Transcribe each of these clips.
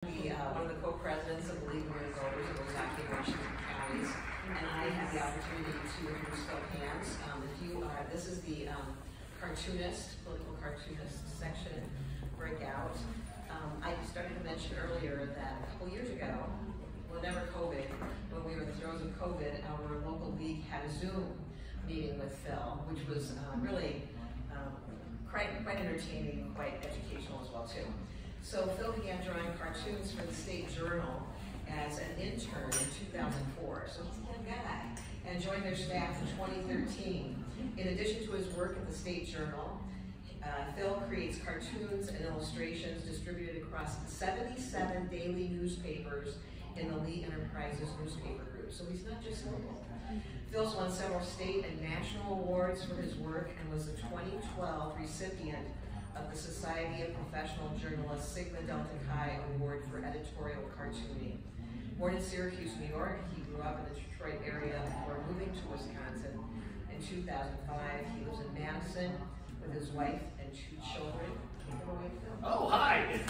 One of the co-presidents of the League of Women Voters of Ozaukee and Washington counties, and I had the opportunity to introduce Phil Hands. This is the political cartoonist section breakout. I started to mention earlier that a couple years ago, whenever COVID, when we were in the throes of COVID, our local league had a Zoom meeting with Phil, which was really quite entertaining, quite educational as well too. So Phil began drawing cartoons for the State Journal as an intern in 2004. So he's a young guy, and joined their staff in 2013. In addition to his work at the State Journal, Phil creates cartoons and illustrations distributed across 77 daily newspapers in the Lee Enterprises newspaper group. So he's not just local. Phil's won several state and national awards for his work and was the 2012 recipient of the Society of Professional Journalists Sigma Delta Chi Award for Editorial Cartooning. Born in Syracuse, New York, he grew up in the Detroit area before moving to Wisconsin. In 2005, he lives in Madison with his wife and 2 children. Take it away, Phil. Oh, hi!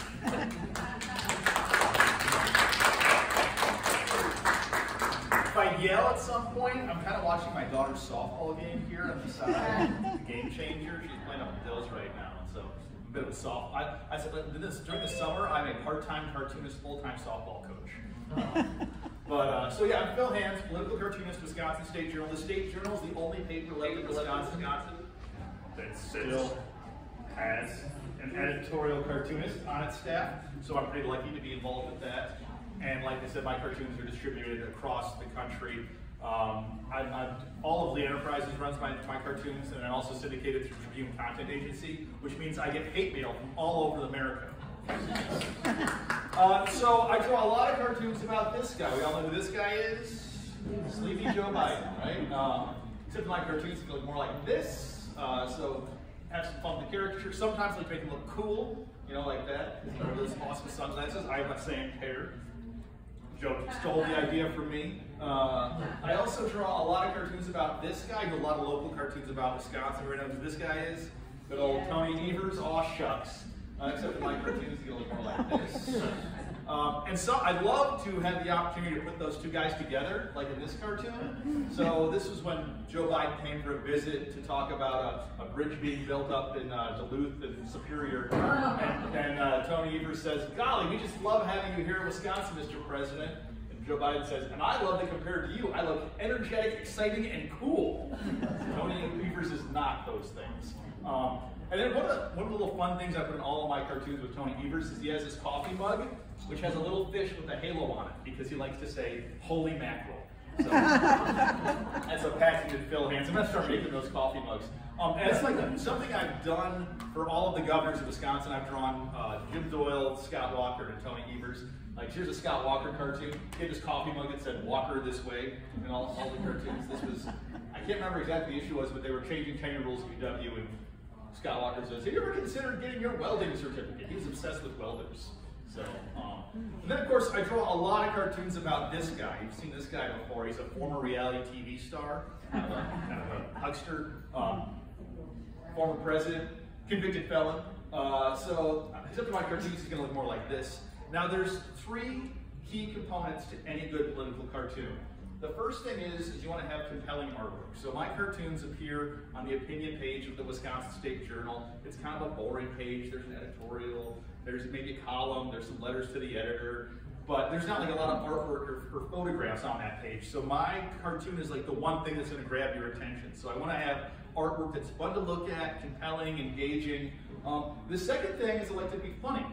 If I yell at some point, I'm kind of watching my daughter's softball game here on the side. The Game Changer. She's playing up the Bills right now, so a bit of a soft. I said during the summer, I'm a part-time cartoonist, full-time softball coach. So yeah, I'm Phil Hands, political cartoonist, Wisconsin State Journal. The State Journal is the only paper left in Wisconsin that still has an editorial cartoonist on its staff, so I'm pretty lucky to be involved with that. And like I said, my cartoons are distributed across the country. All of Lee Enterprises runs my cartoons, and I'm also syndicated through Tribune Content Agency, which means I get hate mail from all over America. So I draw a lot of cartoons about this guy. We all know who this guy is. Sleepy Joe Biden, right? Except my cartoons look more like this. So have some fun with the caricature. Sometimes I make them look cool, you know, like that. Those awesome sunglasses. I have my same hair. Joe stole the idea from me. I also draw a lot of cartoons about this guy. I do a lot of local cartoons about Wisconsin. Everyone knows who this guy is. Good old Tony Evers. Aw shucks. Except for my cartoons, you look more like this. And so I'd love to have the opportunity to put those 2 guys together, like in this cartoon. So this was when Joe Biden came for a visit to talk about a bridge being built up in Duluth and Superior. And Tony Evers says, "Golly, we just love having you here in Wisconsin, Mr. President." And Joe Biden says, "And I love to compare to you. I love energetic, exciting, and cool." Tony Evers is not those things. And then one of the little fun things I put in all of my cartoons with Tony Evers is he has this coffee mug, which has a little fish with a halo on it, because he likes to say, "Holy mackerel." So that's a patented Phil Hands. I'm going to start making those coffee mugs. And it's like something I've done for all of the governors of Wisconsin. I've drawn Jim Doyle, Scott Walker, and Tony Evers. Like, here's a Scott Walker cartoon. He had this coffee mug that said "Walker this way" in all the cartoons. This was, I can't remember exactly the issue was, but they were changing tenure rules at UW, and Scott Walker says, "Have you ever considered getting your welding certificate?" He was obsessed with welders. So, and then of course I draw a lot of cartoons about this guy. You've seen this guy before. He's a former reality TV star, kind of a huckster, former president, convicted felon. So, except for my cartoons, he's going to look more like this. Now, there's 3 key components to any good political cartoon. The first thing is you want to have compelling artwork. So my cartoons appear on the opinion page of the Wisconsin State Journal. It's kind of a boring page. There's an editorial, there's maybe a column, there's some letters to the editor, but there's not like a lot of artwork or photographs on that page. So my cartoon is like the one thing that's going to grab your attention. So I want to have artwork that's fun to look at, compelling, engaging. The second thing is I like to be funny.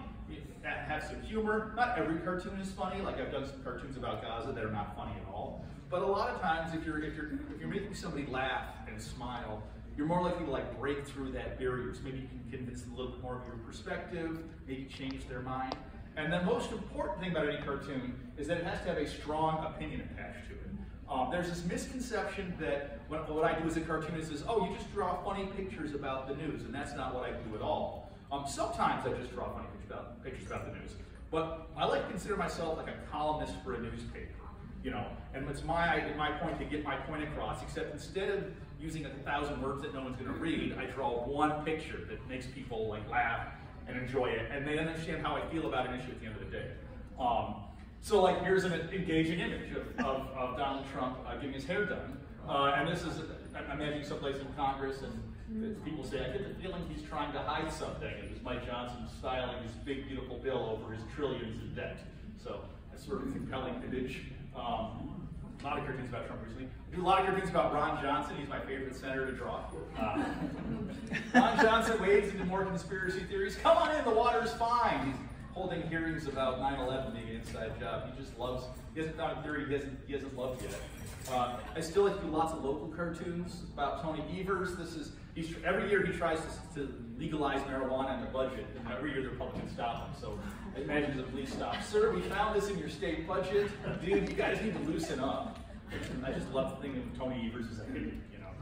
Have some humor. Not every cartoon is funny. Like, I've done some cartoons about Gaza that are not funny at all. But a lot of times, if you're making somebody laugh and smile, you're more likely to like break through that barrier. So maybe you can convince them a little bit more of your perspective, maybe change their mind. And the most important thing about any cartoon is that it has to have a strong opinion attached to it. There's this misconception that what I do as a cartoonist is, oh, you just draw funny pictures about the news, and that's not what I do at all. Sometimes I just draw funny pictures about the news, but I like to consider myself like a columnist for a newspaper, you know, and it's my point to get my point across, except instead of using 1,000 words that no one's going to read, I draw one picture that makes people like laugh and enjoy it, and they understand how I feel about an issue at the end of the day. So like here's an engaging image of Donald Trump getting his hair done. And this is, I'm imagining someplace in Congress, and people say, I get the feeling he's trying to hide something. And there's Mike Johnson styling his big, beautiful bill over his trillions in debt. So that's sort of a compelling image. A lot of cartoons about Trump recently. I do a lot of cartoons about Ron Johnson. He's my favorite senator to draw. Ron Johnson wades into more conspiracy theories. Come on in, the water's fine. He's holding hearings about 9/11 being an inside job. He just loves, he hasn't found a theory he hasn't loved yet. I still like to do lots of local cartoons about Tony Evers. Every year he tries to legalize marijuana in the budget, and every year the Republicans stop him. So I imagine the police stop. Sir, we found this in your state budget. Dude, you guys need to loosen up. I just love thinking of Tony Evers as a hippie, you know.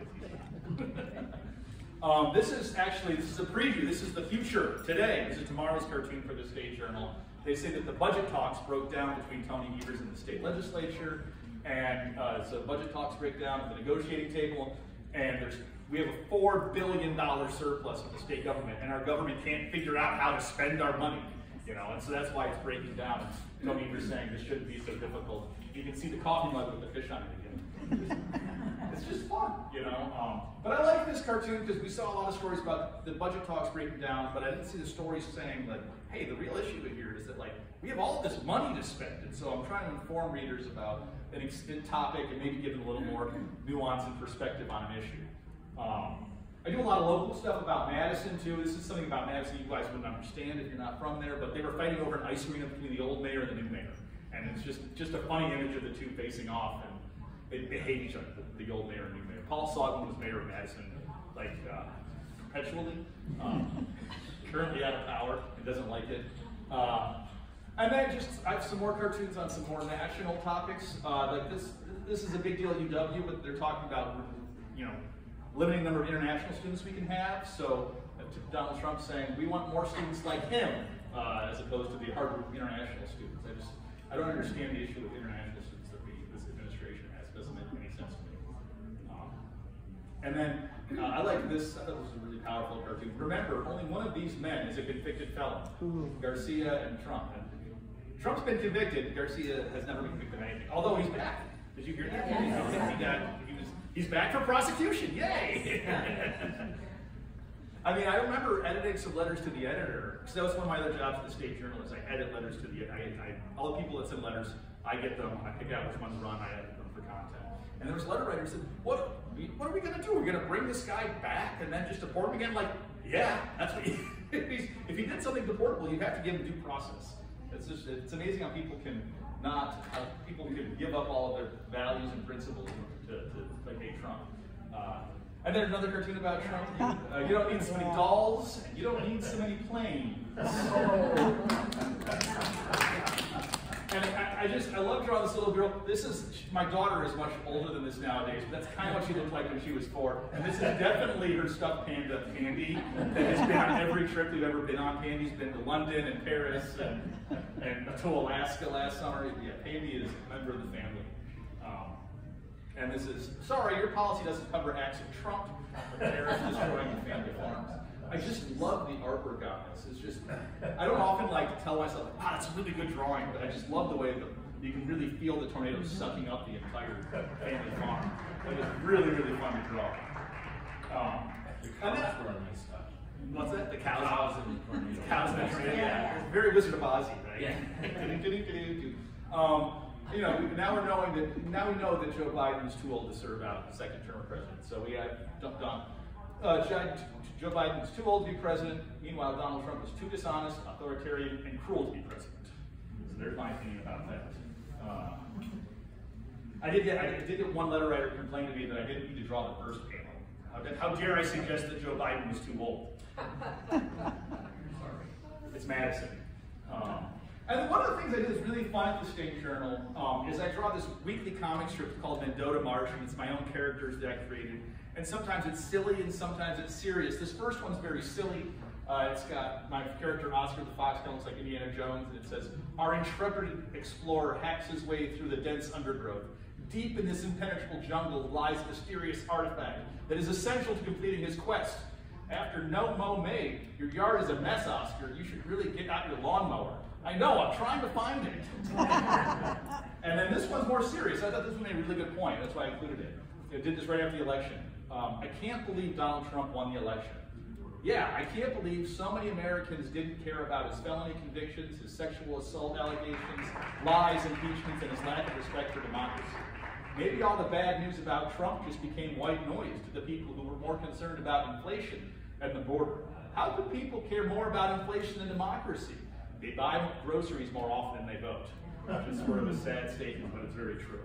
This is a preview. This is the future today. This is tomorrow's cartoon for the State Journal. They say that the budget talks broke down between Tony Evers and the state legislature. And so budget talks break down at the negotiating table, and we have a $4 billion surplus with the state government, and our government can't figure out how to spend our money, you know, and so that's why it's breaking down. And Tony Evers saying this shouldn't be so difficult. You can see the coffee mug with the fish on it again. It's just fun, you know. But I like this cartoon because we saw a lot of stories about the budget talks breaking down, but I didn't see the stories saying like, hey, the real issue here is that like we have all this money to spend, and so I'm trying to inform readers about an extended topic and maybe give them a little more nuance and perspective on an issue. I do a lot of local stuff about Madison too. This is something about Madison you guys wouldn't understand if you're not from there, but they were fighting over an ice arena between the old mayor and the new mayor. And it's just a funny image of the two facing off, and they hate each other, the old mayor and new mayor. Paul Soglin was mayor of Madison, like perpetually, currently out of power and doesn't like it. And then I have some more cartoons on some more national topics. Like this is a big deal at UW, but they're talking about, you know, limiting the number of international students we can have. So Donald Trump saying we want more students like him, as opposed to the Harvard international students. I don't understand the issue with international students that this administration has. It doesn't make any sense to me. And then I like this. I thought this was a really powerful cartoon. Remember, only one of these men is a convicted felon, Garcia and Trump. And Trump's been convicted. Garcia has never been convicted of anything. Although he's back. Did you hear that? Yeah. He's back for prosecution. Yay! I mean, I remember editing some letters to the editor, because that was one of my other jobs at the State Journal, is I edit letters to the all the people that send letters, I get them, I pick out which ones run, I edit them for content. And there was a letter writer who said, what are we going to do? We're going to bring this guy back and then just deport him again? Like, yeah, that's what if he did something deportable, you have to give him due process. It's amazing how people can give up all of their values and principles to like hate Trump. And then another cartoon about Trump. You don't need so many dolls, and you don't need so many planes. And I love drawing this little girl. My daughter is much older than this nowadays, but that's kind of what she looked like when she was 4. And this is definitely her stuffed panda, Pandy, that has been on every trip we've ever been on. Pandy's been to London and Paris and to Alaska last summer. Yeah, Pandy is a member of the family. And this is, sorry, your policy doesn't cover acts of Trump, terrorists destroying the family farms. I just love the artwork on this. It's just, I don't often like to tell myself, wow, that's a really good drawing, but I just love the way that you can really feel the tornadoes sucking up the entire family farm. Like, it's really, really fun to draw. The cows were a nice touch. What's that? The cows? Cows and the tornado. Cows and the tornado, yeah. It's very Wizard of Ozzy, right? Yeah. You know, now we know that Joe Biden is too old to serve out the second term of president. So we have dumped on Joe Biden is too old to be president. Meanwhile, Donald Trump is too dishonest, authoritarian, and cruel to be president. So there's my opinion about that. I did get one letter writer complain to me that I didn't need to draw the first panel. How dare I suggest that Joe Biden was too old? Sorry. It's Madison. And one of the things I did that's really fun at the State Journal is I draw this weekly comic strip called Mendota March, and it's my own characters that I created. And sometimes it's silly and sometimes it's serious. This first one's very silly. It's got my character Oscar the Fox, kind of looks like Indiana Jones, and it says, our intrepid explorer hacks his way through the dense undergrowth. Deep in this impenetrable jungle lies a mysterious artifact that is essential to completing his quest. After no mow made, your yard is a mess, Oscar. You should really get out your lawnmower. I know, I'm trying to find it. one's more serious. I thought this one made a really good point. That's why I included it. I did this right after the election. I can't believe Donald Trump won the election. Yeah, I can't believe so many Americans didn't care about his felony convictions, his sexual assault allegations, lies, impeachments, and his lack of respect for democracy. Maybe all the bad news about Trump just became white noise to the people who were more concerned about inflation and the border. How could people care more about inflation than democracy? They buy groceries more often than they vote. Which is sort of a sad statement, but it's very true.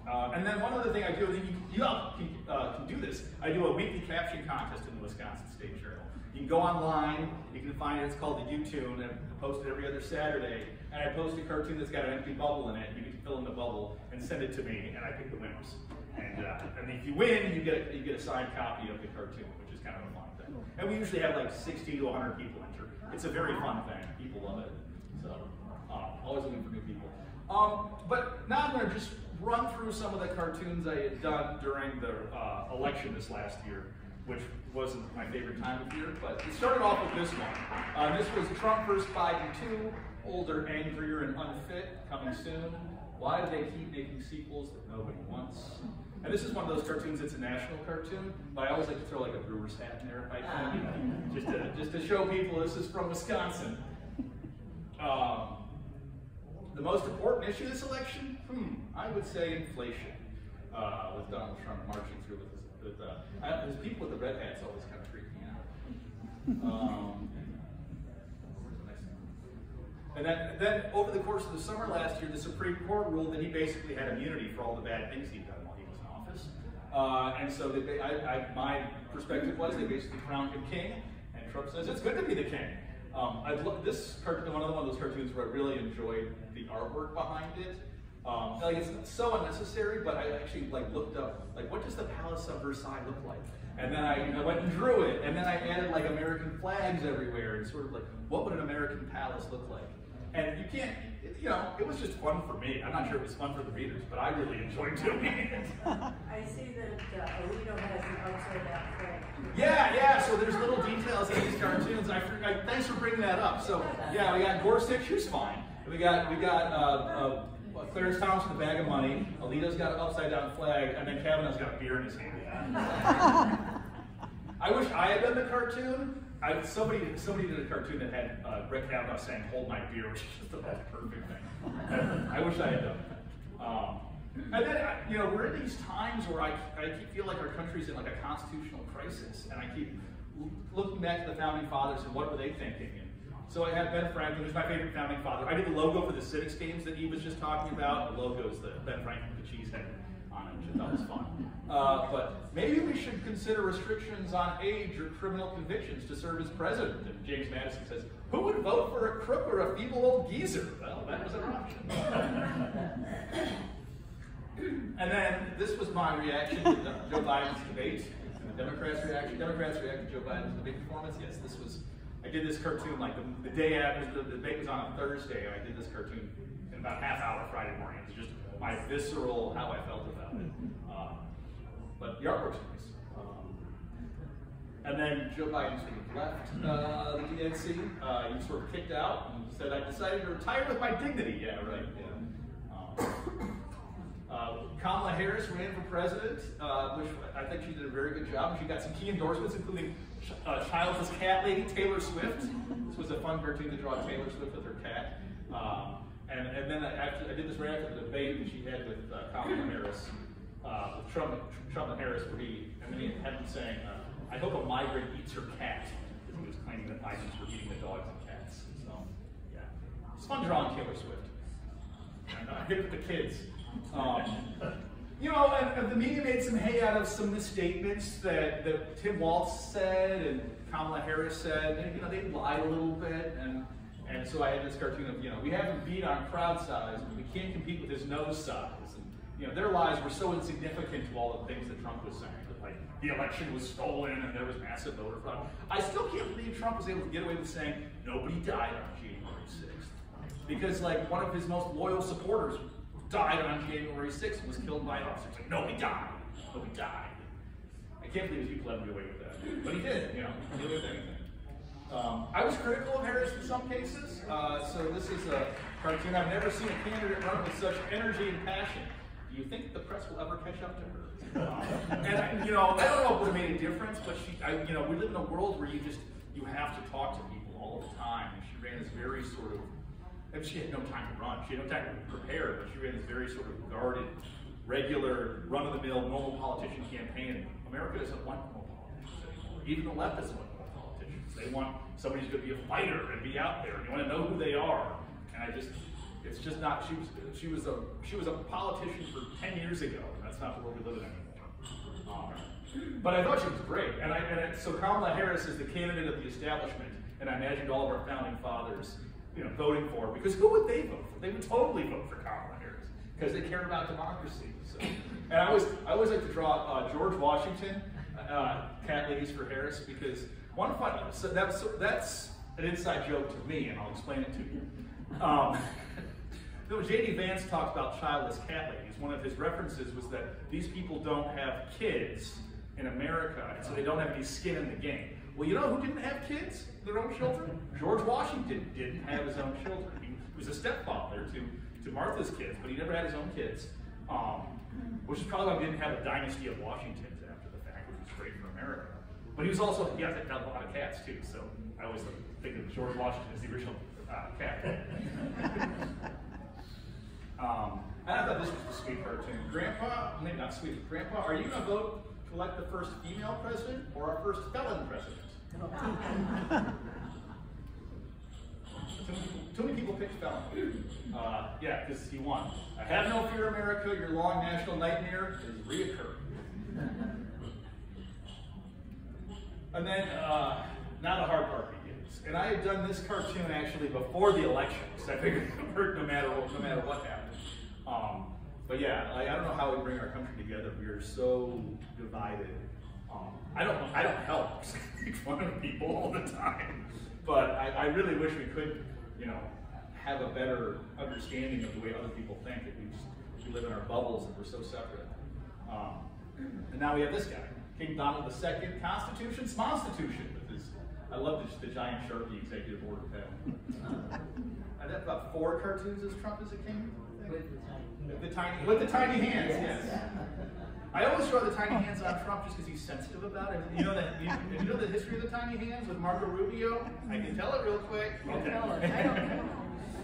And then one other thing I do, you all can do this. I do a weekly caption contest in the Wisconsin State Journal. You can go online, you can find it, it's called the U-Tune, and I post it every other Saturday. And I post a cartoon that's got an empty bubble in it, you can fill in the bubble and send it to me, and I pick the winners. And if you win, you get a signed copy of the cartoon, which is kind of a fun thing. And we usually have like 60 to 100 people enter. It's a very fun thing, people love it. So, always looking for new people. But now I'm going to just run through some of the cartoons I had done during the election this last year, which wasn't my favorite time of year, but it started off with this one. This was Trump vs. Biden 2, older, angrier, and unfit, coming soon. Why do they keep making sequels that nobody wants? And this is one of those cartoons that's a national cartoon, but I always like to throw like a Brewers hat in there if I can, just to show people this is from Wisconsin. The most important issue of this election? I would say inflation, with Donald Trump marching through with his people with the red hats always kind of freak me out. And then over the course of the summer last year, the Supreme Court ruled that he basically had immunity for all the bad things he'd done while he was in office. And so my perspective was they basically crowned him king, and Trump says it's good to be the king. I've loved this cartoon, one of those cartoons where I really enjoyed the artwork behind it. Like it's so unnecessary, but I actually looked up what does the Palace of Versailles look like, and then I went and drew it, and then I added American flags everywhere, and sort of what would an American palace look like? And you can't, it was just fun for me. I'm not sure it was fun for the readers, but I really enjoyed doing it. I see that Alito has an upside down flag. Yeah, so there's little details in these cartoons. Thanks for bringing that up. So, yeah, we got Gorsuch, who's fine. We got Clarence Thomas with a bag of money. Alito's got an upside down flag, and then Kavanaugh's got a beer in his hand. I wish I had done the cartoon. Somebody did a cartoon that had Brett Kavanaugh saying, "Hold my beer," which is just the most perfect thing. I wish I had done that. And then, we're in these times where I feel like our country's in a constitutional crisis, and I keep looking back to the founding fathers and what were they thinking. And so I have Ben Franklin, who's my favorite founding father. I did the logo for the Civics games that he was just talking about. The logo is the Ben Franklin with the cheese head on it, which I thought was fun. But maybe we should consider restrictions on age or criminal convictions to serve as president. And James Madison says, who would vote for a crook or a feeble old geezer? Well, that was an option. And then this was my reaction to Joe Biden's debate, and the Democrats' reaction. Democrats reacted to Joe Biden's debate performance. Yes, I did this cartoon the day after the debate was on a Thursday, and I did this cartoon in about half hour Friday morning. It was just my visceral how I felt about it. But the artwork's nice. And then Joe Biden sort of left the DNC. He sort of kicked out and said, I decided to retire with my dignity. Yeah, right. Yeah. Kamala Harris ran for president, which I think she did a very good job. She got some key endorsements, including childless cat lady Taylor Swift. This was a fun cartoon to draw Taylor Swift with her cat. And then I did this right after the debate that she had with Kamala Harris, with Trump and Harris, where he had him saying, I hope a migrant eats her cat, because he was claiming that migrants were eating the dogs and cats. So, yeah. It's fun drawing Taylor Swift. And I hit with the kids. And the media made some hay out of some misstatements that Tim Walz said and Kamala Harris said. And, they lied a little bit. And so I had this cartoon of, we haven't beat on crowd size, but we can't compete with his nose size. And, their lies were so insignificant to all the things that Trump was saying. Like, the election was stolen and there was massive voter fraud. I still can't believe Trump was able to get away with saying nobody died on January 6th. Because, one of his most loyal supporters died on January 6th and was killed by an officer. It's like, nobody died. Nobody died. I can't believe people let him get away with that. But he did, he did with anything. I was critical of Harris in some cases, so this is a cartoon. I've never seen a candidate run with such energy and passion. Do you think the press will ever catch up to her? And I don't know if it would have made a difference, but we live in a world where you have to talk to people all the time. And she ran this very sort of, and she had no time to run. She had no time to prepare, but she ran this very sort of guarded, regular, run-of-the-mill, normal politician campaign. America doesn't want normal politicians anymore. Even the left doesn't want normal politicians. They want somebody who's going to be a fighter and be out there. You want to know who they are. And it's just not. She was a politician for 10 years ago. And that's not the world we live in anymore. But I thought she was great. So Kamala Harris is the candidate of the establishment, and I imagined all of our founding fathers, voting for her, because who would they vote for? They would totally vote for Kamala Harris because they care about democracy. So, and I always like to draw George Washington, cat ladies for Harris, because that's an inside joke to me, and I'll explain it to you. J.D. Vance talked about childless cat ladies. One of his references was that these people don't have kids in America, and so they don't have any skin in the game. Well, you know who didn't have kids, their own children? George Washington didn't have his own children. He was a stepfather to Martha's kids, but he never had his own kids, which is probably why we didn't have a dynasty of Washingtons after the fact, which was great for America. But he was also, he had a lot of cats too, so I always think of George Washington as the original cat. And I thought this was a sweet cartoon. Grandpa, maybe not sweet, Grandpa, are you going to vote to elect the first female president or our first felon president? Too many people picked felon. Yeah, because he won. Have no fear, America, your long national nightmare is reoccurring. And then, now the hard part begins. And I had done this cartoon actually before the election, because I figured it would work no matter what happened. But yeah, I don't know how we bring our country together. We are so divided. I don't help make fun of people all the time, but I really wish we could, have a better understanding of the way other people think. That we live in our bubbles and we're so separate. And now we have this guy, King Donald II, Constitution, Smonstitution. I love the giant Sharpie executive order pen. I did about 4 cartoons as Trump as a king. With the tiny hands, yes. I always draw the tiny hands on Trump just because he's sensitive about it. You know the history of the tiny hands with Marco Rubio? I can tell it real quick. Okay.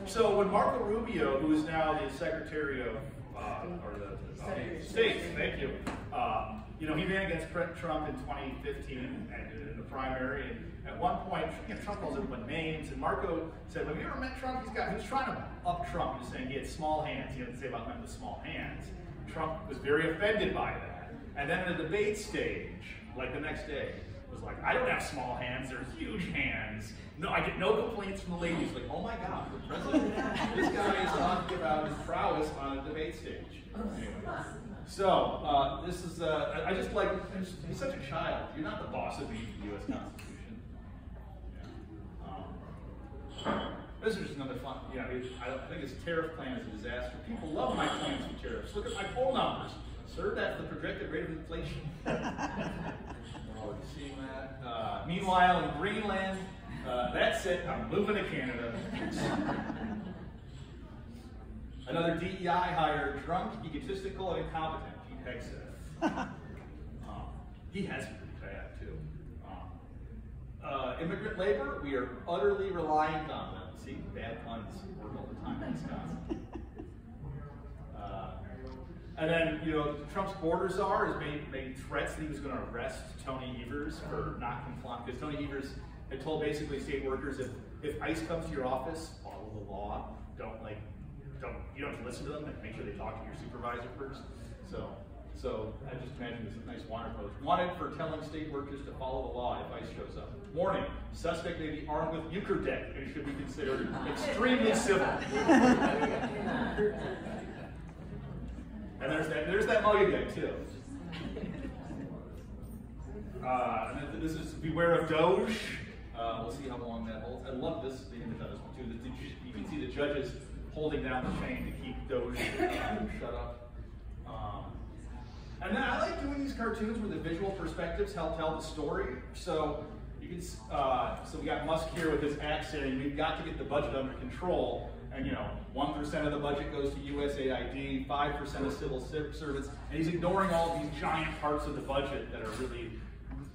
So when Marco Rubio, who is now the Secretary of State, thank you. He ran against Trump in 2015 in the primary. And at one point, Trump calls everyone names, and Marco said, "Have you ever met Trump? He was trying to up Trump, just saying he had small hands. He had to say about men with small hands." Trump was very offended by that. And then in the debate stage, like the next day, was like, "I don't have small hands, they're huge hands. No, I get no complaints from the ladies." Like, oh my God, the president, this guy is talking about his prowess on a debate stage. Anyway. So, this is, I just like, he's such a child. You're not the boss of the U.S. Constitution. Yeah. This is just another fun, I think his tariff plan is a disaster. People love my plans for tariffs. Look at my poll numbers. Sir, that's the projected rate of inflation. Oh, you seeing that? Meanwhile, in Greenland, that's it. I'm moving to Canada. Another DEI hire, drunk, egotistical, and incompetent, Pete Hegseth. He has been pretty bad, too. Immigrant labor, we are utterly reliant on them. See, bad puns work all the time in Wisconsin. And then, Trump's border czar has made threats that he was going to arrest Tony Evers for not complying, because Tony Evers had told basically state workers, if ICE comes to your office, follow the law. You don't have to listen to them, and make sure they talk to your supervisor first. So I just imagine this nice water post. Wanted for telling state workers to follow the law if ICE shows up. Warning, suspect may be armed with euchre deck and should be considered extremely civil. And there's that muggy guy too. And then this is Beware of Doge. We'll see how long that holds. I love this, the image on this one too. You can see the judges holding down the chain to keep Doge shut up. And then I like doing these cartoons where the visual perspectives help tell the story. So You can, so we got Musk here with his act saying we've got to get the budget under control, and 1% of the budget goes to USAID, 5% of civil servants, and he's ignoring all these giant parts of the budget that are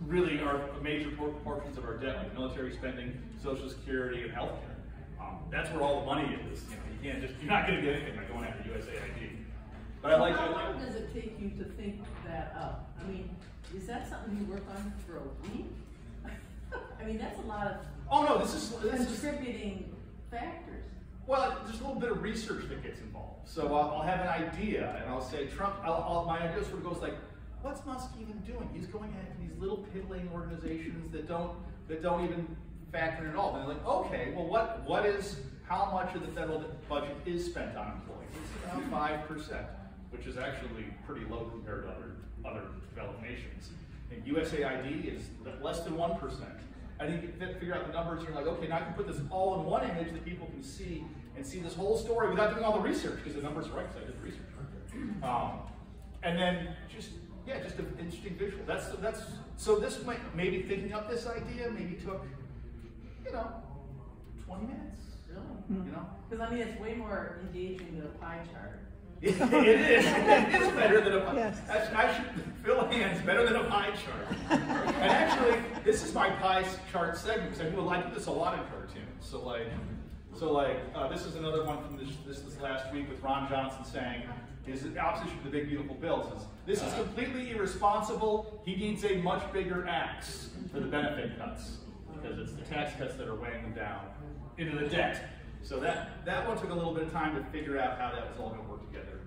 really are major portions of our debt, like military spending, Social Security, and healthcare. That's where all the money is. You're not going to get anything by going after USAID. But I like. How long does it take you to think that up? I mean, is that something you work on for a week? I mean, that's a lot of. Oh no, this is contributing factors. Well, there's a little bit of research that gets involved. So I'll have an idea, and I'll say Trump. My idea sort of goes like, what's Musk even doing? He's going after these little piddling organizations that don't even factor in at all. And they're like, okay, well, how much of the federal budget is spent on employees? It's about 5%, which is actually pretty low compared to other developed nations. And USAID is less than 1%. And you can figure out the numbers, and you're like, okay, now I can put this all in one image that people can see and see this whole story without doing all the research, because the numbers are right, because I did the research. And then just an interesting visual. So this maybe thinking up this idea maybe took, 20 minutes. Really? Because I mean, it's way more engaging than a pie chart. It is. It is better than a pie. Yes. I should fill hands better than a pie chart. And actually, this is my pie chart segment, because I do this a lot in cartoons. So this is another one from this last week with Ron Johnson saying his opposition to the big beautiful bill says this is completely irresponsible. He needs a much bigger axe for the benefit cuts, because it's the tax cuts that are weighing them down into the debt. So that one took a little bit of time to figure out how that was all going to work together.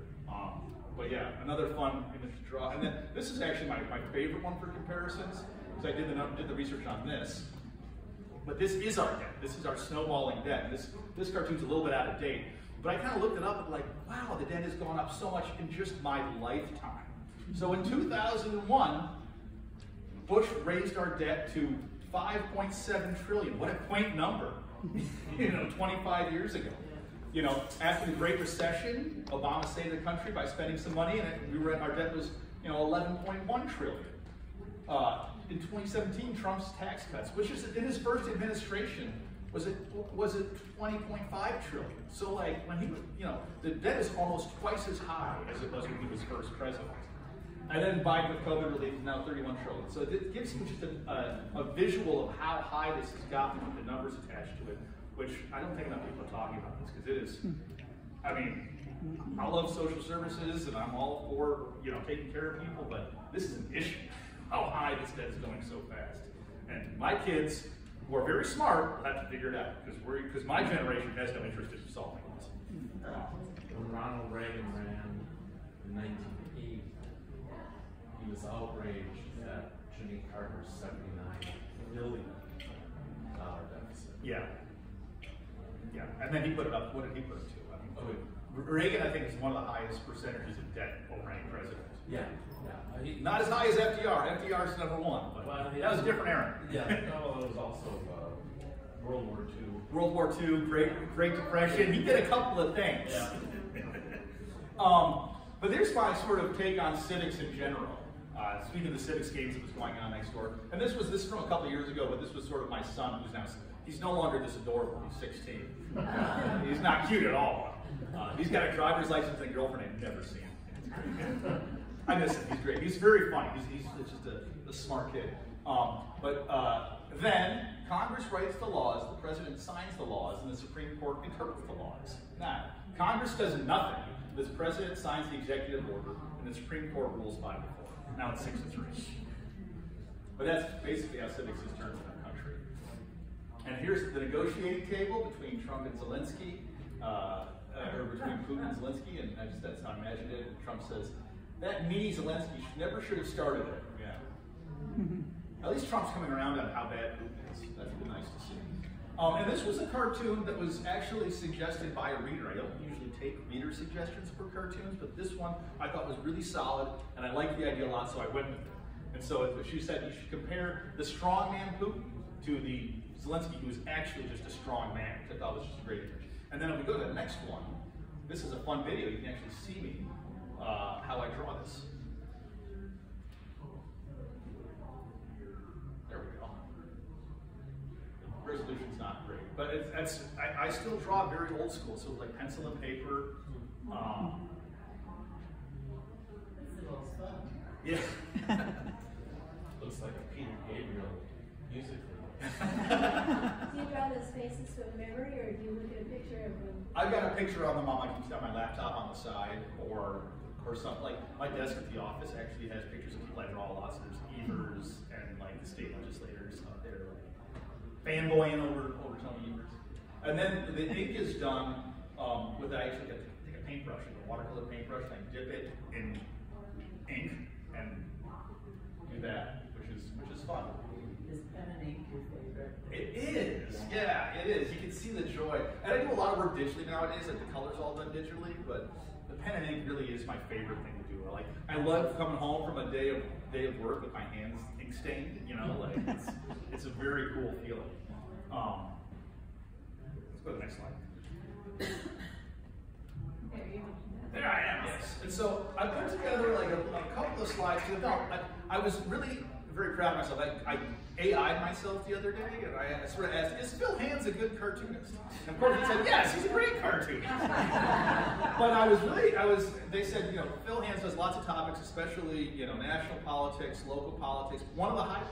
But yeah, another fun image to draw. And then this is actually my favorite one for comparisons, because I did the research on this. But this is our debt. This is our snowballing debt. And this cartoon's a little bit out of date. But I kind of looked it up and like, wow, the debt has gone up so much in just my lifetime. So in 2001, Bush raised our debt to 5.7 trillion. What a quaint number. 25 years ago. After the Great Recession, Obama saved the country by spending some money, and our debt was, 11.1 trillion. In 2017, Trump's tax cuts, which is in his first administration, was at 20.5 trillion. So like when he was, the debt is almost twice as high as it was when he was first president. And then Biden with COVID relief is now 31 trillion. So it gives you just a visual of how high this has gotten with the numbers attached to it, which I don't think enough people are talking about this, because it is, I love social services and I'm all for, taking care of people, but this is an issue, how high this debt is going so fast. And my kids, who are very smart, will have to figure it out, because my generation has no interest in solving this. When Ronald Reagan ran in 1980, he was outraged at Jimmy Carter's $79 billion deficit. Yeah. And then he put it up. What did he put it to? Reagan, I think, is one of the highest percentages of debt over any president. Yeah. Not as high as FDR. FDR is number one, but that was a different era. Yeah. No, it was also World War II. World War II, Great Depression. He did a couple of things. Yeah. But there's my sort of take on civics in general. Speaking of the civics games that was going on next door, and this is from a couple of years ago, but this was sort of my son, who's now, he's no longer this adorable, he's 16. He's not cute at all. He's got a driver's license and a girlfriend I've never seen. I miss him, he's great. He's very funny, he's just a smart kid. Then Congress writes the laws, the president signs the laws, and the Supreme Court interprets the laws. Now, Congress does nothing. The president signs the executive order, and the Supreme Court rules 5-4. Now it's 6-3. But that's basically how civics has turned in our country. And here's the negotiating table between Trump and Zelensky, or between Putin and Zelensky, and that's how I imagined it. And Trump says, that meanie Zelensky never should have started it. Yeah. At least Trump's coming around on how bad Putin is. That's been nice to see. And this was a cartoon that was actually suggested by a reader. I don't usually take reader suggestions for cartoons, but this one I thought was really solid, and I liked the idea a lot, so I went with it. And so she said you should compare the strongman Putin to the Zelensky, who is actually just a strong man, which I thought was just a great image. And then if we go to the next one, this is a fun video. You can actually see me, how I draw this. There we go. but I still draw very old school, so like pencil and paper. Yeah. Looks like a Peter Gabriel music video. Do you draw those faces from memory, or do you look at a picture of them? I've got a picture of them on my laptop on the side, or something. Like my desk at the office actually has pictures of people I draw a lot. So there's Evers and like the state legislators up there, like fanboying over Tony Evers. And then the ink is done with I actually take a paintbrush, like a watercolor paintbrush, and I dip it in ink and do that, which is fun. Is pen and ink your favorite? It is, yeah, it is. You can see the joy. And I do a lot of work digitally nowadays, like the color's all done digitally, but the pen and ink really is my favorite thing to do. I love coming home from a day of work with my hands ink stained, you know, like it's a very cool feeling. Let's go to the next slide. There I am, yes. And so I put together like a couple of slides. I was really very proud of myself. I AI'd myself the other day, and I sort of asked, is Phil Hands a good cartoonist? And of course he said, yes, he's a great cartoonist. But they said, Phil Hands does lots of topics, especially, national politics, local politics. One of the high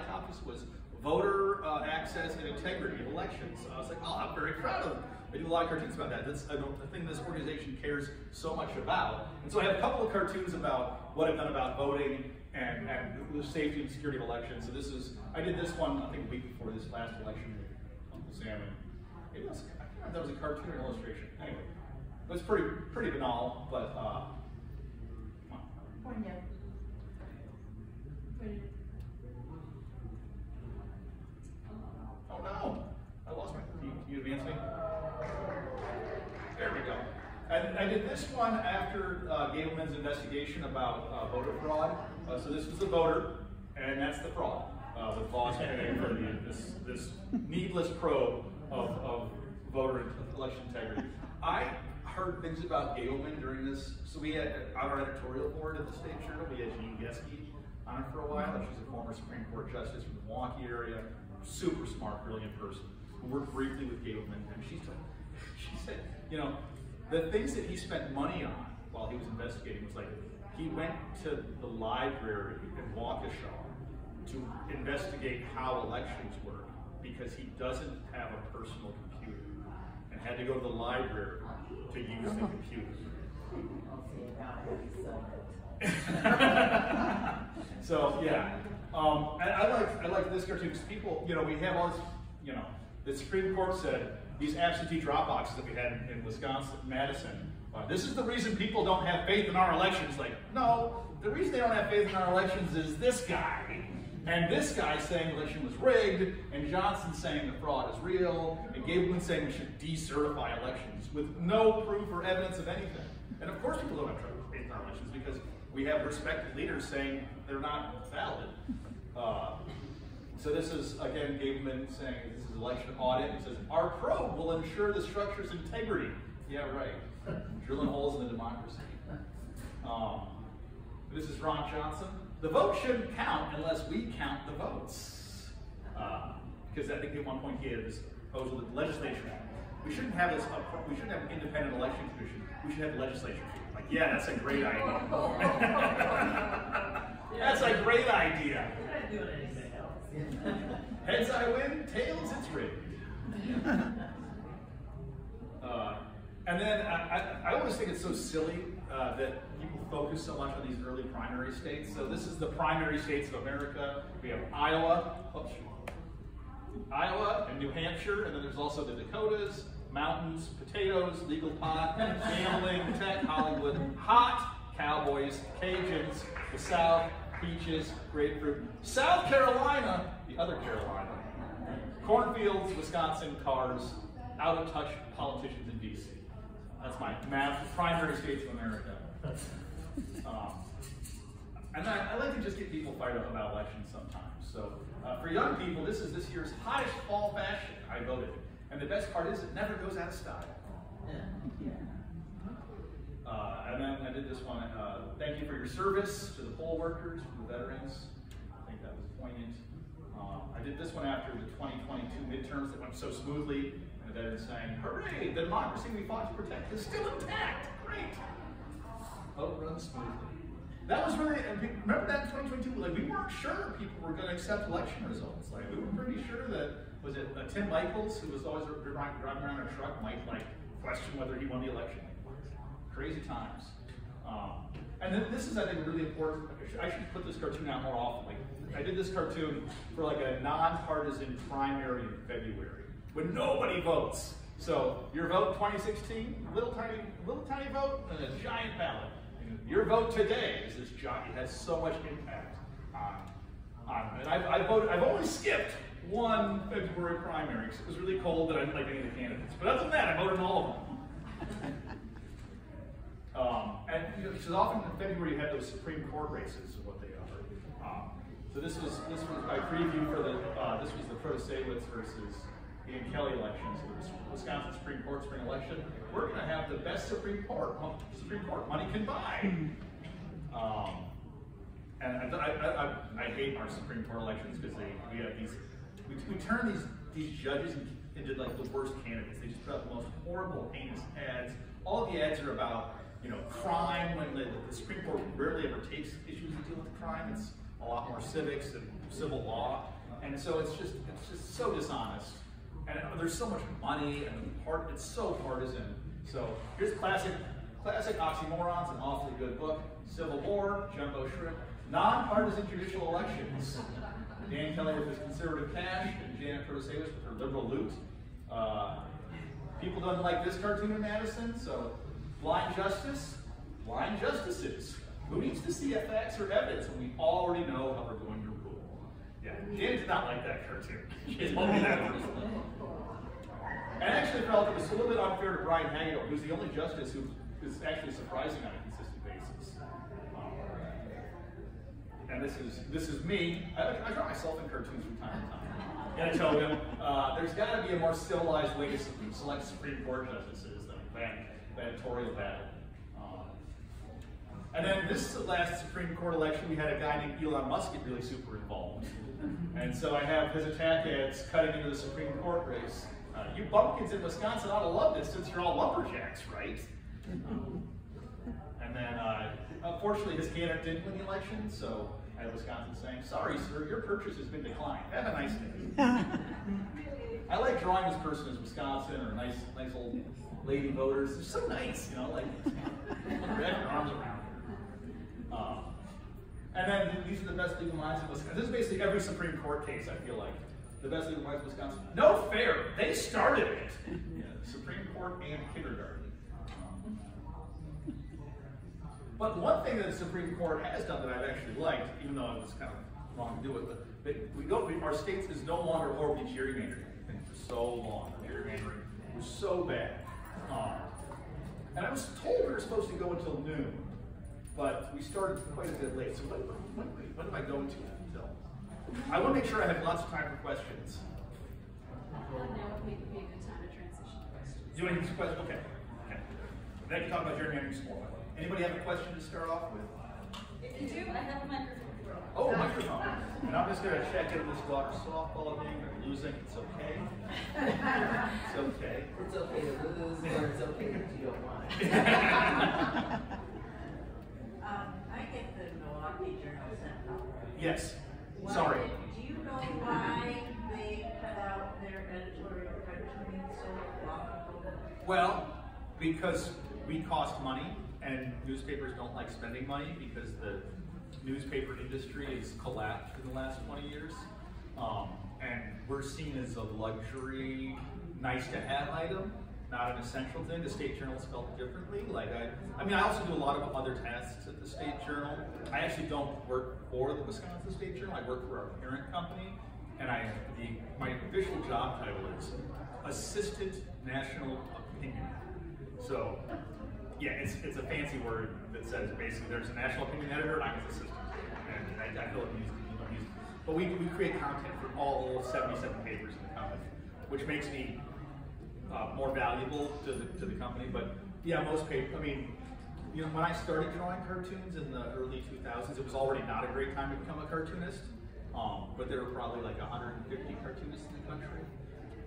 topics was voter access and integrity of elections. So I was like, oh, I'm very proud of him. I do a lot of cartoons about that. That's the thing this organization cares so much about. And so I have a couple of cartoons about what I've done about voting and the safety and security of elections. So I did this one, I think a week before this last election with Uncle Sam. And I can't remember if that was a cartoon or illustration. Anyway, it was pretty banal, but come on. Oh no, I lost my, can you advance me? There we go. And I did this one after Gableman's investigation about voter fraud. So this was the voter, and that's the fraud. With Voss heading for this needless probe of voter election integrity. I heard things about Gableman during this. So we had on our editorial board at the State Journal, we had Jean Geske on it for a while. She's a former Supreme Court justice from the Milwaukee area, super smart, brilliant person. We worked briefly with Gableman, and she said, the things that he spent money on while he was investigating was like, he went to the library in Waukesha to investigate how elections work because he doesn't have a personal computer and had to go to the library to use the computer. So yeah, I like this cartoon because people, we have all this, the Supreme Court said these absentee drop boxes that we had in Wisconsin, Madison. This is the reason people don't have faith in our elections. Like, no, the reason they don't have faith in our elections is this guy. And this guy saying the election was rigged, and Johnson saying the fraud is real, and Gableman saying we should decertify elections with no proof or evidence of anything. And of course people don't have faith in our elections because we have respected leaders saying they're not valid. So this is, again, Gableman saying this is election audit. He says, our probe will ensure the structure's integrity. Yeah, right. Drilling holes in the democracy. This is Ron Johnson. The vote shouldn't count unless we count the votes. Because I think at one point he had this proposal that the legislature, we shouldn't have an independent election commission. We should have the legislature. Like, yeah, that's a great idea. That's a great idea. You're not doing anything else. Heads I win, tails it's rigged. And then I always think it's so silly that people focus so much on these early primary states. So this is the primary states of America. We have Iowa and New Hampshire, and then there's also the Dakotas, mountains, potatoes, legal pot, gambling, tech, Hollywood, hot, cowboys, Cajuns, the South, peaches, grapefruit, South Carolina, the other Carolina, cornfields, Wisconsin, cars, out of touch politicians in DC. That's my map, primary states of America. And I like to just get people fired up about elections sometimes. So for young people, this is this year's hottest fall fashion. I voted. And the best part is it never goes out of style. And then I did this one. Thank you for your service to the poll workers, to the veterans. I think that was poignant. I did this one after the 2022 midterms that went so smoothly, and the veterans saying, hooray, the democracy we fought to protect is still intact, great. Vote runs smoothly. That was really, remember that in 2022, like we weren't sure people were going to accept election results. Like we were pretty sure that, was it Tim Michaels, who was always driving around in a truck, might like question whether he won the election. Crazy times. And then this is, I think, really important. I should put this cartoon out more often. Like, I did this cartoon for like a nonpartisan primary in February when nobody votes. So your vote 2016, little tiny vote, and a giant ballot. And your vote today is this giant. It has so much impact on. And I've only skipped one February primary because it was really cold and I didn't like any of the candidates. But other than that, I voted in all of them. And because often in February you had those Supreme Court races, is what they are. So this was my preview for the this was the Protasiewicz versus Ian Kelly election. So the Wisconsin Supreme Court spring election. We're going to have the best Supreme Court money can buy. And I hate our Supreme Court elections because we have we turn these judges into like the worst candidates. They just put out the most horrible, heinous ads. All of the ads are about crime, when the Supreme Court rarely ever takes issues that deal with crime. It's a lot more civics and civil law, and so it's just so dishonest. And there's so much money, and it's so partisan. So here's classic oxymorons, an awfully good book: Civil War, Jumbo Shrimp, nonpartisan judicial elections. Dan Kelly with his conservative cash, and Janet Protasiewicz with her liberal loot. People don't like this cartoon in Madison, so blind justice, blind justices. Who needs to see facts or evidence when we already know how we're going to rule? Yeah, Janet did not like that cartoon. She told me that personally. And I actually felt it was a little bit unfair to Brian Hagedorn, who's the only justice who is actually surprising on a consistent basis. And this is me. I draw myself in cartoons from time to time. And I told him, there's got to be a more civilized way to select Supreme Court justices than editorial battle. And then this is the last Supreme Court election. We had a guy named Elon Musk get really super involved. And so I have his attack ads cutting into the Supreme Court race. You bumpkins in Wisconsin ought to love this since you're all lumberjacks, right? And then, unfortunately, his candidate didn't win the election, so I have Wisconsin saying, sorry, sir, your purchase has been declined. Have a nice day. I like drawing this person as Wisconsin or nice old lady voters. They're so nice, like wrap your arms around her. And then these are the best legal minds in Wisconsin. This is basically every Supreme Court case, I feel like. The best legal minds in Wisconsin. No fair. They started it. Yeah, Supreme Court and kindergarten. But one thing that the Supreme Court has done that I've actually liked, even though it was kind of wrong to do it, our state is no longer horribly gerrymandering. For so long, gerrymandering was so bad. And I was told we were supposed to go until noon, but we started quite a bit late. So what am I going to until? I want to make sure I have lots of time for questions. Now would be a good time to transition to questions. Do you want to use questions? Okay. Then you talk about gerrymandering some more. Anybody have a question to start off with? If you do, I have a microphone. Oh, microphone. And I'm just going to check in this water softball game. They're losing. It's okay. It's okay. It's okay to lose, or it's okay if you don't want it. I get the Milwaukee Journal Sentinel. Yes. Why Sorry. Do you know why they cut out their editorial cartooning so long ago? Well, because we cost money, and newspapers don't like spending money because the newspaper industry has collapsed in the last 20 years. And we're seen as a luxury, nice-to-have item, not an essential thing. The State Journal spelled differently. I also do a lot of other tasks at the State Journal. I actually don't work for the Wisconsin State Journal. I work for our parent company, and my official job title is Assistant National Opinion. So, yeah, it's a fancy word that says basically there's a national opinion editor and I'm his assistant. And I feel like he's but we create content for all 77 papers in the company, which makes me more valuable to the company. But yeah, most papers, when I started drawing cartoons in the early 2000s, it was already not a great time to become a cartoonist. But there were probably like 150 cartoonists in the country.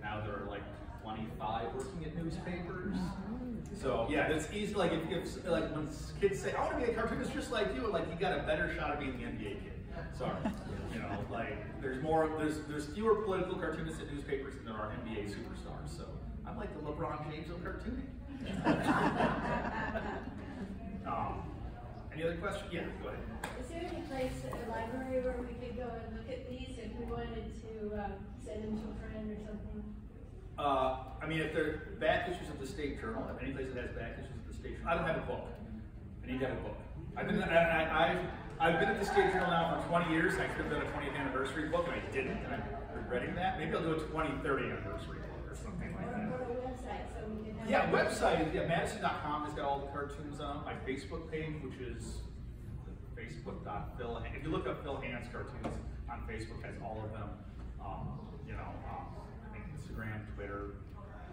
Now there are like 25 working at newspapers. So yeah, it's easy. Like if like when kids say, "I want to be a cartoonist just like you," like you got a better shot of being the NBA kid. Sorry, you know, like there's fewer political cartoonists at newspapers than there are NBA superstars. So I'm like the LeBron James of cartooning. Any other questions? Yeah, go ahead. Is there any place at the library where we could go and look at these if we wanted to send them to a friend or something? I mean, if they're back issues of the State Journal, if any place that has back issues of the State Journal, I don't have a book. I need to have a book. I've been at the State Journal now for 20 years. I could have done a 20th anniversary book, and I didn't. And I'm regretting that. Maybe I'll do a 20, 30 anniversary book or something like that. Or a website so we can have. Yeah, website. Yeah, Madison.com has got all the cartoons on. My Facebook page, which is Facebook.Phil. If you look up Phil Hans cartoons on Facebook, has all of them. I think Instagram, Twitter,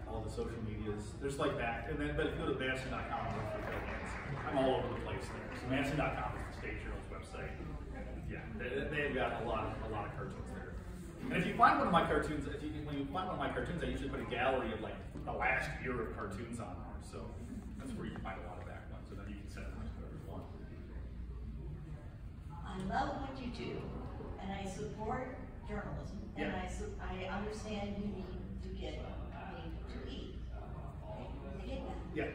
all the social medias. There's like that. And then, but if you go to Madison.com and look for Phil Hans, I'm all over the place there. So Madison.com is the State Journal's website. Yeah, they've got a lot of cartoons there. And if you find one of my cartoons, when you find one of my cartoons, I usually put a gallery of like the last year of cartoons on there. So that's where you can find a lot of back ones, and then you can send them to whoever you want. I love what you do, and I support journalism, and I understand you need to get to eat. I get that. Yeah.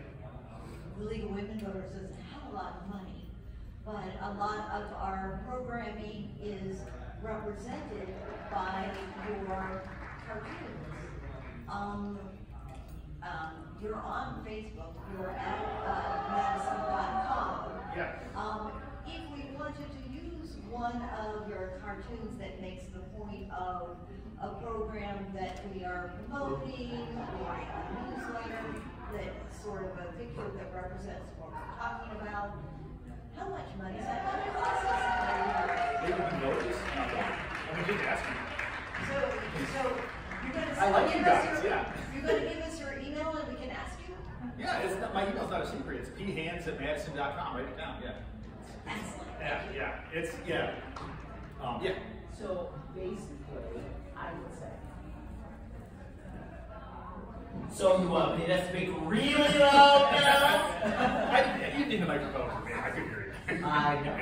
The League of Women Voters doesn't have a lot of money, but a lot of our programming is represented by your cartoons. You're on Facebook, you're at Madison.com. Yeah. If we wanted to use one of your cartoons that makes the point of a program that we are promoting, or a newsletter that's sort of a picture that represents what we're talking about, how much money is that going to cost us? They would notice. I mean, just ask me. So you're going to I like you guys, you're going to give us your email and we can ask you? Yeah, it's not, my email's not a secret. It's phans@madison.com. Write it down. Yeah. Excellent. Yeah. It's yeah. So basically, I would say. So you want me to speak really loud now? You need the microphone for me. I could hear you. I know.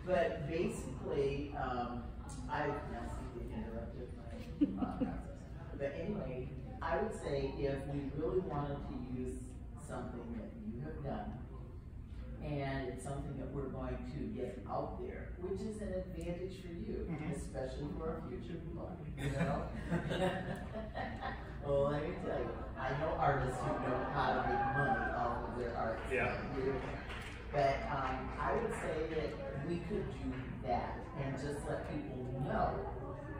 But basically, I massively interrupted my process. But anyway, I would say if we really wanted to use something that you have done, and it's something that we're going to get out there, which is an advantage for you, especially for our future book, you know? Well, let me tell you, I know artists who know how to make money off of their art. Yeah. But I would say that we could do that and just let people know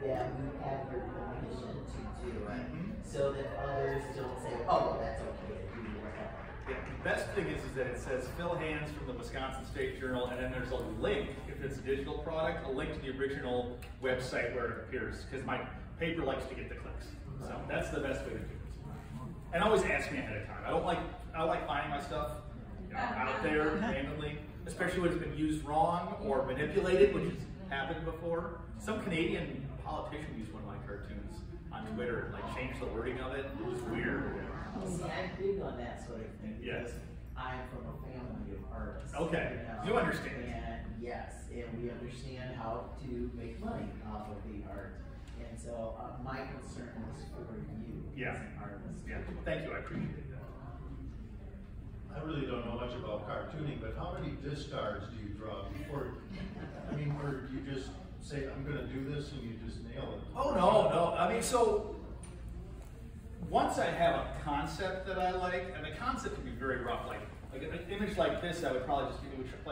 that we have your permission to do it, so that others don't say, oh, that's okay to do whatever. Yeah, the best thing is that it says Phil Hans from the Wisconsin State Journal, and then there's a link, if it's a digital product, a link to the original website where it appears, because my paper likes to get the clicks. So that's the best way to do it. And always ask me ahead of time. I like finding my stuff out there randomly, especially when it's been used wrong or manipulated, which has happened before. Some Canadian politician used one of my cartoons on Twitter and like changed the wording of it. It was weird. See, I'm big on that sort of thing because Yes. I'm from a family of artists. Okay, you understand. And yes, and we understand how to make money off of the art. And so my concern is for you as an artist. Yeah. Thank you. I appreciate that. I really don't know much about cartooning, but how many discards do you draw before? I mean, where you just say, I'm going to do this, and you just nail it? Oh, no. I mean, so once I have a concept that I like, and the concept can be very rough, like an image like this, I would probably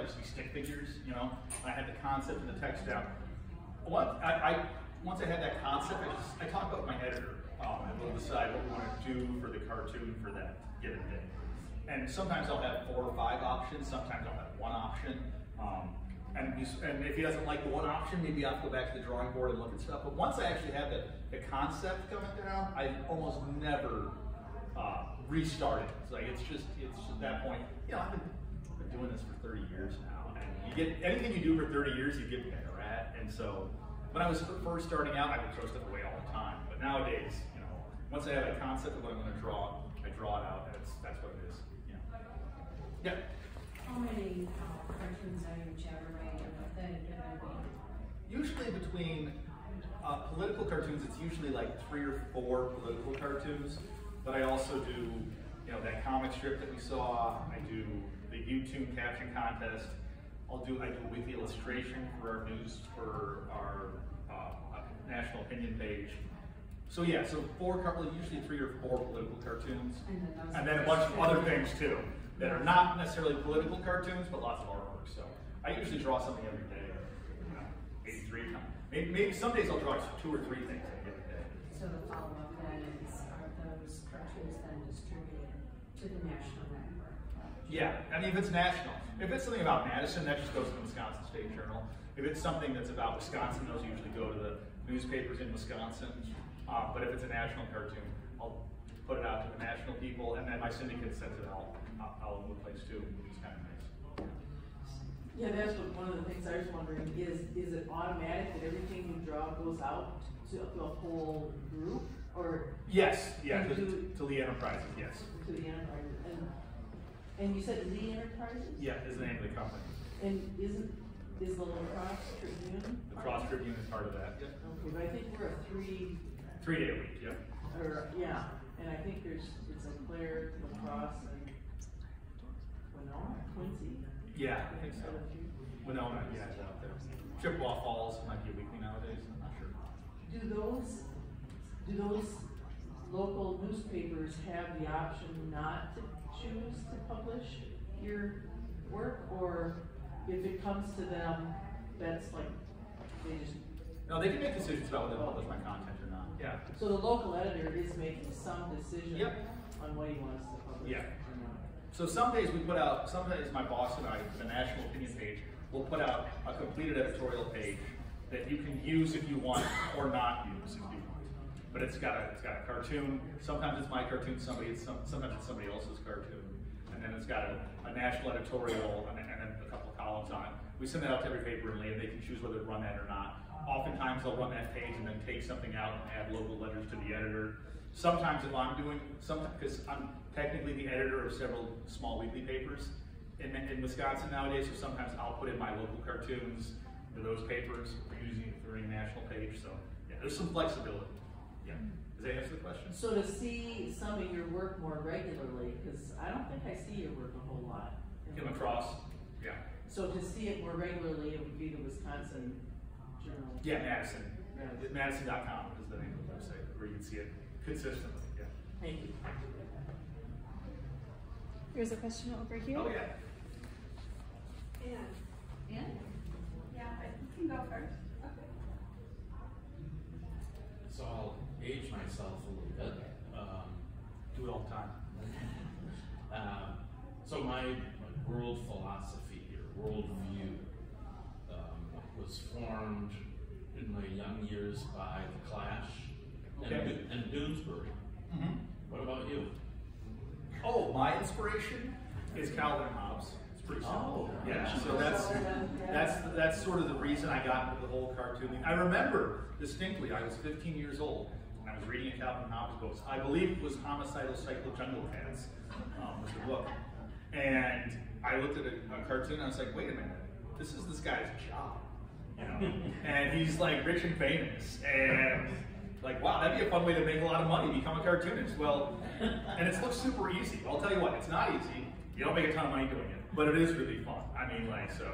just be stick figures, you know. I had the concept and the text down. Once I had that concept, I talk about with my editor, and we'll decide what we want to do for the cartoon for that given day. And sometimes I'll have 4 or 5 options, sometimes I'll have 1 option. And if he doesn't like the 1 option, maybe I'll go back to the drawing board and look at stuff. But once I actually have the concept coming down, I almost never restart it. It's like it's just at that point. You know, I've been doing this for 30 years now, and you get anything you do for 30 years, you get better at. And so when I was first starting out, I would throw stuff away all the time. But nowadays, you know, once I have a concept of what I'm going to draw, I draw it out, and that's what it is. Yeah. How many cartoons are you generating within a given week? Usually between political cartoons, it's usually like 3 or 4 political cartoons. But I also do, you know, that comic strip that we saw. I do the YouTube caption contest. I do a weekly illustration for our news, for our national opinion page. So yeah, so usually 3 or 4 political cartoons, and then a bunch of other things too that are not necessarily political cartoons, but lots of artwork. So I usually draw something every day, you know, maybe 3 times. Maybe some days I'll draw 2 or 3 things every day. So the follow-up then is, are those cartoons then distributed to the national network? Yeah, I mean, if it's national. If it's something about Madison, that just goes to the Wisconsin State Journal. If it's something that's about Wisconsin, those usually go to the newspapers in Wisconsin. But if it's a national cartoon, I'll put it out to the national people, and then my syndicate sends it out all over the place too, which is kind of nice. Yeah, that's one of the things I was wondering, is it automatic that everything you draw goes out to the whole group, or? Yes, yeah, to Lee Enterprises, yes. To the Enterprises, and you said Lee Enterprises? Yeah, is the name of the company. And is the La Crosse Tribune? The Cross Tribune is part of that, yep. Okay, but I think we're a 3-day a week, yep. Yeah, and I think it's a Claire, La Crosse, and Winona, Quincy. Yeah, I think so. Winona, yeah, it's out there. Chippewa Falls might be a weekly nowadays, I'm not sure. Do those local newspapers have the option not to choose to publish your work, or if it comes to them, that's like, they just... No, they can make decisions about whether to publish my content or not, yeah. So the local editor is making some decision on what he wants to publish. Yeah. So some days my boss and I, the National Opinion page, will put out a completed editorial page that you can use if you want or not use if you want. But it's got a cartoon. Sometimes it's my cartoon. Sometimes it's somebody else's cartoon. And then it's got a national editorial and then a couple of columns on it. We send that out to every paper in Lee, and they can choose whether to run that or not. Oftentimes they'll run that page and then take something out and add local letters to the editor. Sometimes if I'm doing something, because I'm technically the editor of several small weekly papers in Wisconsin nowadays, so sometimes I'll put in my local cartoons to those papers using it during the national page. So yeah, there's some flexibility. Yeah. Does that answer the question? So to see some of your work more regularly, because I don't think I see your work a whole lot. Come across, yeah. So to see it more regularly, it would be the Wisconsin Journal. Yeah, Madison. Yeah. Madison.com is the name of the website where you can see it consistently. Yeah. Thank you. Here's a question over here. Oh yeah. Ann? Yeah, you can go first. Okay. So I'll age myself a little bit. Do it all the time. So my world philosophy or world view was formed in my young years by The Clash and Doonesbury. Mm-hmm. What about you? Oh, my inspiration is Calvin and Hobbes. It's pretty simple. Oh, yeah. So that's sort of the reason I got into the whole cartooning. I remember distinctly. I was 15 years old and I was reading a Calvin and Hobbes book. I believe it was Homicidal Cycle Jungle Cats was the book, and I looked at a cartoon and I was like, wait a minute, this is this guy's job, you know? And he's like rich and famous, and like, wow, that'd be a fun way to make a lot of money, become a cartoonist. Well, and it looks super easy. I'll tell you what, it's not easy. You don't make a ton of money doing it, but it is really fun. I mean, like, so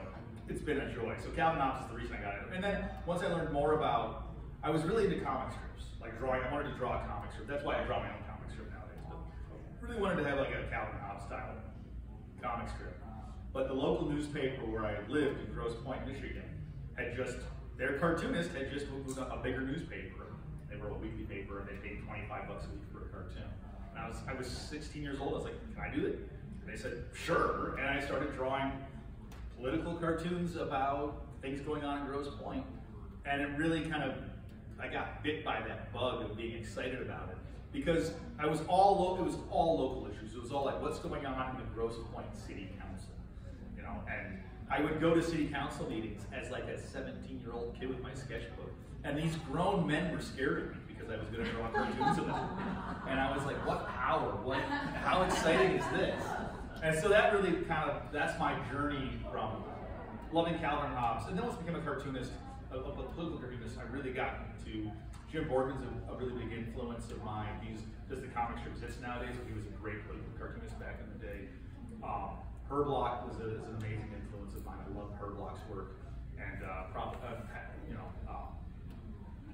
it's been a joy. So Calvin Hobbes is the reason I got it. And then once I learned more about, I was really into comic strips, like drawing. I wanted to draw a comic strip. That's why I draw my own comic strip nowadays. But I really wanted to have like a Calvin Hobbes style comic strip. But the local newspaper where I lived in Grosse Pointe, Michigan, had just, their cartoonist had just moved up a bigger newspaper. They were a weekly paper and they paid $25 a week for a cartoon. And I was 16 years old. I was like, can I do it? And they said, sure. And I started drawing political cartoons about things going on in Grosse Pointe. And it really kind of, I got bit by that bug of being excited about it. Because it was all local issues. It was all like, what's going on in the Grosse Pointe City Council? You know, and I would go to city council meetings as like a 17-year-old kid with my sketchbook. And these grown men were scared of me because I was going to draw cartoons of them. And I was like, what power? How exciting is this? And so that really that's my journey from loving Calvin and Hobbes. And then once I became a cartoonist, a political cartoonist, I really got into Jim Boardman's a really big influence of mine. Does the comic strip exist nowadays? But he was a great political cartoonist back in the day. Herb Block is an amazing influence of mine. I love Herb Block's work.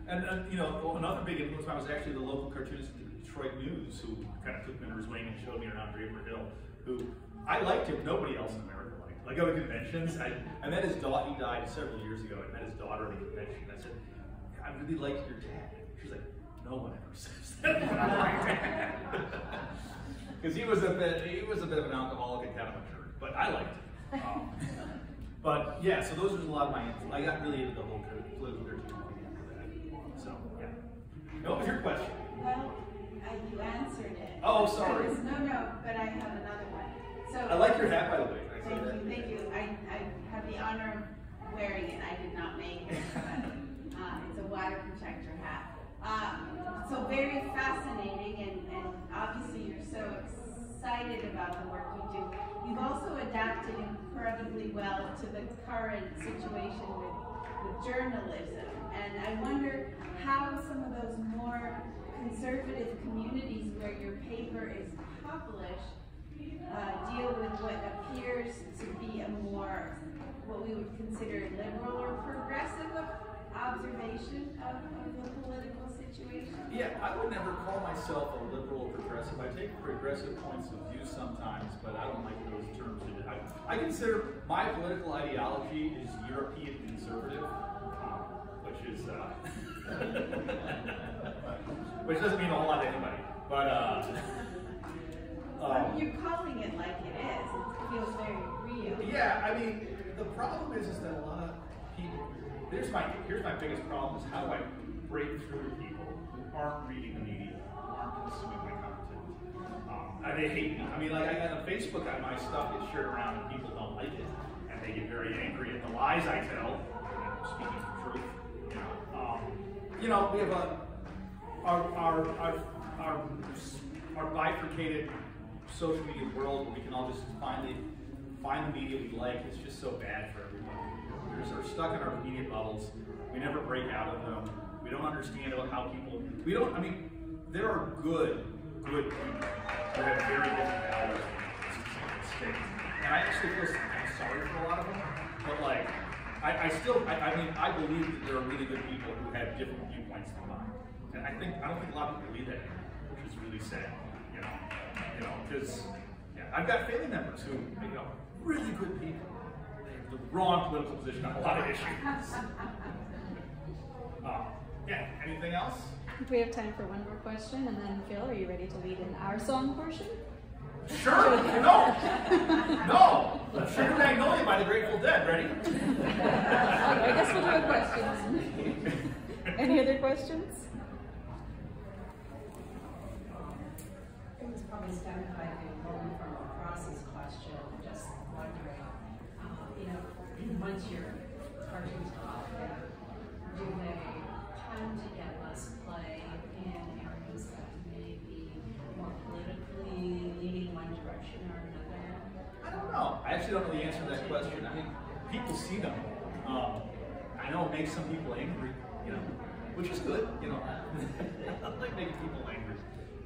And another big influence of mine was actually the local cartoonist at the Detroit News, who kind of took me under his wing and showed me around Draper Hill, who I liked him, nobody else in America liked. I go to conventions, I met his daughter, he died several years ago, I met his daughter at a convention, and I said, I really like your dad. She's like, no one ever says that about my dad. Because he was a bit of an alcoholic and kind of a jerk, but I liked him. But yeah, so those are a lot of my influence. I got really into the whole political cartoon after that. So yeah. What was your question? Well, you answered it. Oh, sorry. No, but I have another one. So I like your hat, by the way. Thank you. I have the honor of wearing it. I did not make it, but it's a water protector hat. So very fascinating, and obviously you're so excited about the work you do. You've also adapted incredibly well to the current situation with journalism, and I wonder how some of those more conservative communities where your paper is published deal with what appears to be a more, what we would consider liberal or progressive observation of the political situation? Yeah, I would never call myself a liberal or progressive. I take progressive points of view sometimes, but I don't like those terms. I consider my political ideology is European conservative, which is which doesn't mean a whole lot to anybody. But you're calling it like it is. It feels very real. Yeah, I mean, the problem is that a lot of people. Here's my biggest problem: is how do I break through to people who aren't reading the media, who aren't consuming my content? And they hate me. I mean, like on Facebook, my stuff gets shared around, and people don't like it, and they get very angry at the lies I tell. Speaking the truth, we have our bifurcated social media world where we can all just find the media we like. It's just so bad for everybody. We're stuck in our media bubbles. We never break out of them. We don't understand how people. There are good people who have very different values and I actually feel kind of sorry for a lot of them. But like, I believe that there are really good people who have different viewpoints than mine. And I don't think a lot of people believe that, which is really sad. Because I've got family members who, really good people. They have the wrong political position on a lot of issues. Anything else? We have time for one more question, and then Phil, are you ready to lead in our song portion? Sure. No. Sugar Magnolia by the Grateful Dead. Ready? I guess we'll do a question then. Any other questions? It was probably stemmed by the enrollment from a process question. Just wondering, once your cartoons come out there, do they tend to get less play in areas that may be more politically leaning one direction or another? I don't know. I actually don't know the answer to that question. I mean, people see them. I know it makes some people angry, which is good, I like making people angry.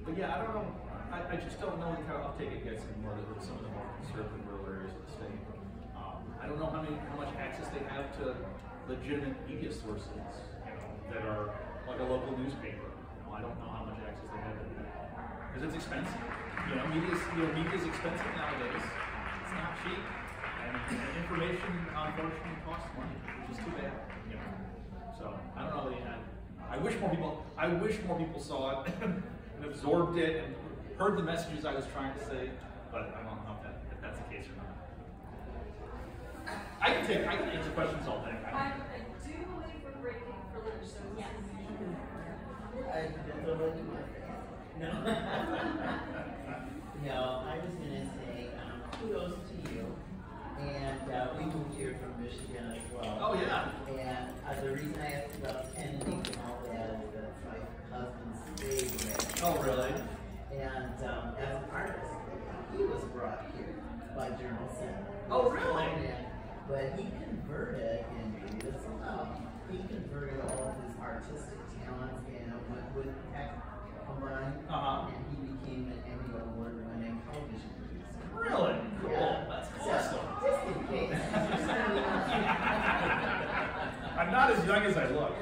But yeah, I don't know. I just don't know what kind of uptake it gets in some of the more conservative rural areas of the state. I don't know how much access they have to legitimate media sources, that are like a local newspaper. I don't know how much access they have to that. Because it's expensive. Media's expensive nowadays. It's not cheap. And information, unfortunately, costs money, which is too bad. So I don't know. I wish more people saw it and absorbed it and heard the messages I was trying to say, but I don't know if that's the case or not. I can answer questions all day. I do believe we're breaking for lunch, so yes. No, I was going to say kudos to you And we moved here from Michigan as well. Oh, yeah. And the reason I asked about Kennedy and all that is that my husband's favorite. Oh, really? And as an artist, he was brought here by Journal Center. Oh, really? But he converted, and he converted all of his artistic talents and went with tech combined, and he became an Emmy Award-winning television producer. Really? Cool. Yeah. That's So, awesome. just in case. I'm not as young as I look.